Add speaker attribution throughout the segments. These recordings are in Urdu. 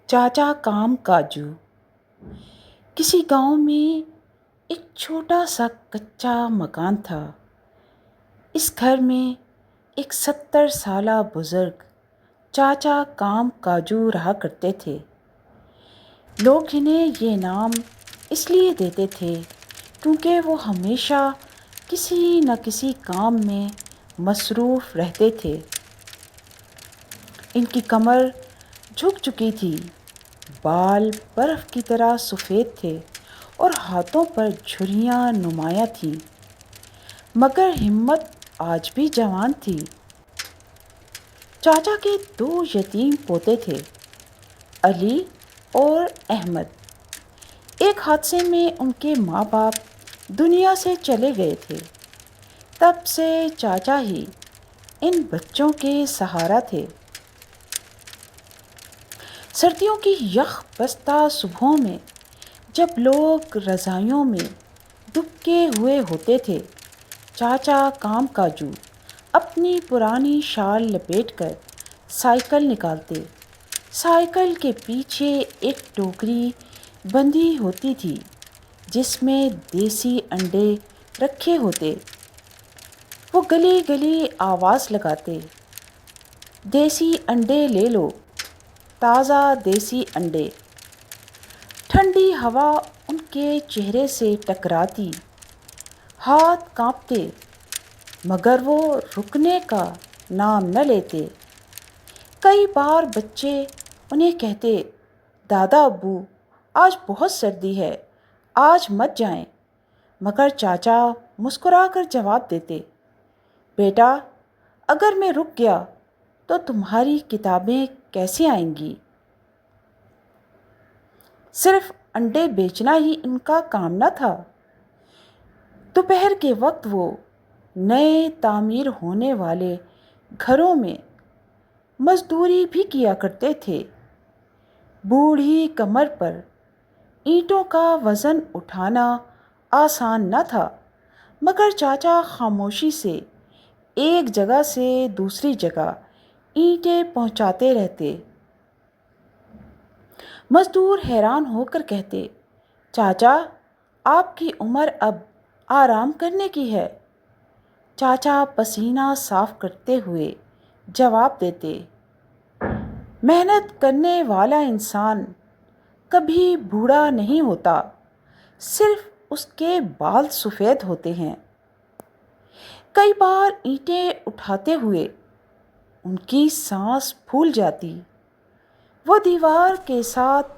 Speaker 1: چاچا کام کاجو۔ کسی گاؤں میں ایک چھوٹا سا کچا مکان تھا۔ اس گھر میں ایک 70 سالہ بزرگ چاچا کام کاجو رہا کرتے تھے۔ لوگ انہیں یہ نام اس لیے دیتے تھے کیونکہ وہ ہمیشہ کسی نہ کسی کام میں مصروف رہتے تھے۔ ان کی کمر جھک چکی تھی، بال برف کی طرح سفید تھے اور ہاتھوں پر جھریاں نمایاں تھیں، مگر ہمت آج بھی جوان تھی۔ چاچا کے 2 یتیم پوتے تھے، علی اور احمد۔ ایک حادثے میں ان کے ماں باپ دنیا سے چلے گئے تھے۔ تب سے چاچا ہی ان بچوں کے سہارا تھے۔ سردیوں کی یخ بستہ صبحوں میں جب لوگ رضائیوں میں دبکے ہوئے ہوتے تھے، چاچا کام کاجو اپنی پرانی شال لپیٹ کر سائیکل نکالتے۔ سائیکل کے پیچھے ایک ٹوکری بندھی ہوتی تھی جس میں دیسی انڈے رکھے ہوتے۔ وہ گلی گلی آواز لگاتے، دیسی انڈے لے لو، تازہ دیسی انڈے۔ ٹھنڈی ہوا ان کے چہرے سے ٹکراتی، ہاتھ کانپتے، مگر وہ رکنے کا نام نہ لیتے۔ کئی بار بچے انہیں کہتے، دادا ابو آج بہت سردی ہے، آج مت جائیں، مگر چاچا مسکرا کر جواب دیتے، بیٹا اگر میں رک گیا تو تمہاری کتابیں کیسے آئیں گی؟ صرف انڈے بیچنا ہی ان کا کام نہ تھا۔ دوپہر کے وقت وہ نئے تعمیر ہونے والے گھروں میں مزدوری بھی کیا کرتے تھے۔ بوڑھی کمر پر اینٹوں کا وزن اٹھانا آسان نہ تھا، مگر چاچا خاموشی سے ایک جگہ سے دوسری جگہ اینٹیں پہنچاتے رہتے۔ مزدور حیران ہو کر کہتے، چاچا آپ کی عمر اب آرام کرنے کی ہے۔ چاچا پسینہ صاف کرتے ہوئے جواب دیتے، محنت کرنے والا انسان کبھی بوڑھا نہیں ہوتا، صرف اس کے بال سفید ہوتے ہیں۔ کئی بار اینٹیں اٹھاتے ہوئے ان کی سانس پھول جاتی۔ وہ دیوار کے ساتھ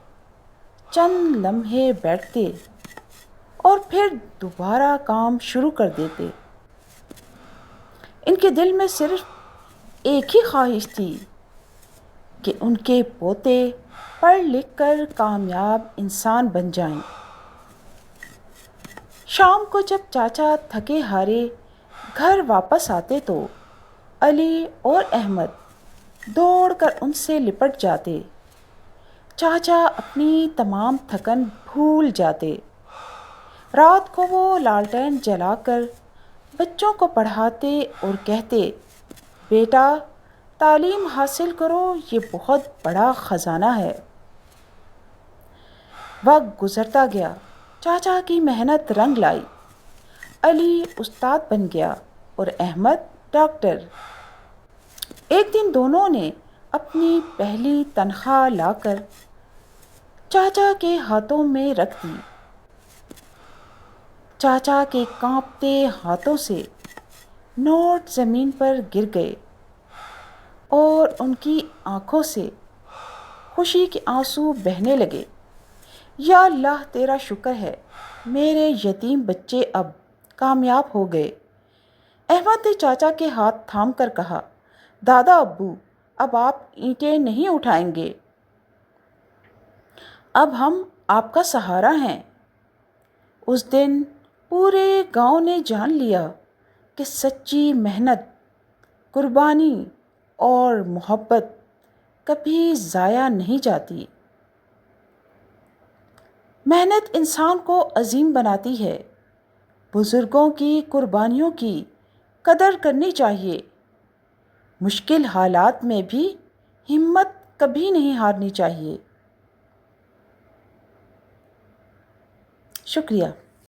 Speaker 1: چند لمحے بیٹھتے اور پھر دوبارہ کام شروع کر دیتے۔ ان کے دل میں صرف ایک ہی خواہش تھی کہ ان کے پوتے پڑھ لکھ کر کامیاب انسان بن جائیں۔ شام کو جب چاچا تھکے ہارے گھر واپس آتے تو علی اور احمد دوڑ کر ان سے لپٹ جاتے۔ چاچا اپنی تمام تھکن بھول جاتے۔ رات کو وہ لالٹین جلا کر بچوں کو پڑھاتے اور کہتے، بیٹا تعلیم حاصل کرو، یہ بہت بڑا خزانہ ہے۔ وقت گزرتا گیا، چاچا کی محنت رنگ لائی۔ علی استاد بن گیا اور احمد ڈاکٹر۔ ایک دن دونوں نے اپنی پہلی تنخواہ لا کر چاچا کے ہاتھوں میں رکھ دی۔ چاچا کے کانپتے ہاتھوں سے نوٹ زمین پر گر گئے اور ان کی آنکھوں سے خوشی کے آنسو بہنے لگے۔ یا اللہ تیرا شکر ہے، میرے یتیم بچے اب کامیاب ہو گئے۔ احمد نے چاچا کے ہاتھ تھام کر کہا، دادا ابو اب آپ اینٹیں نہیں اٹھائیں گے، اب ہم آپ کا سہارا ہیں۔ اس دن پورے گاؤں نے جان لیا کہ سچی محنت، قربانی اور محبت کبھی ضائع نہیں جاتی۔ محنت انسان کو عظیم بناتی ہے۔ بزرگوں کی قربانیوں کی قدر کرنی چاہیے۔ مشکل حالات میں بھی ہمت کبھی نہیں ہارنی چاہیے۔ شکریہ.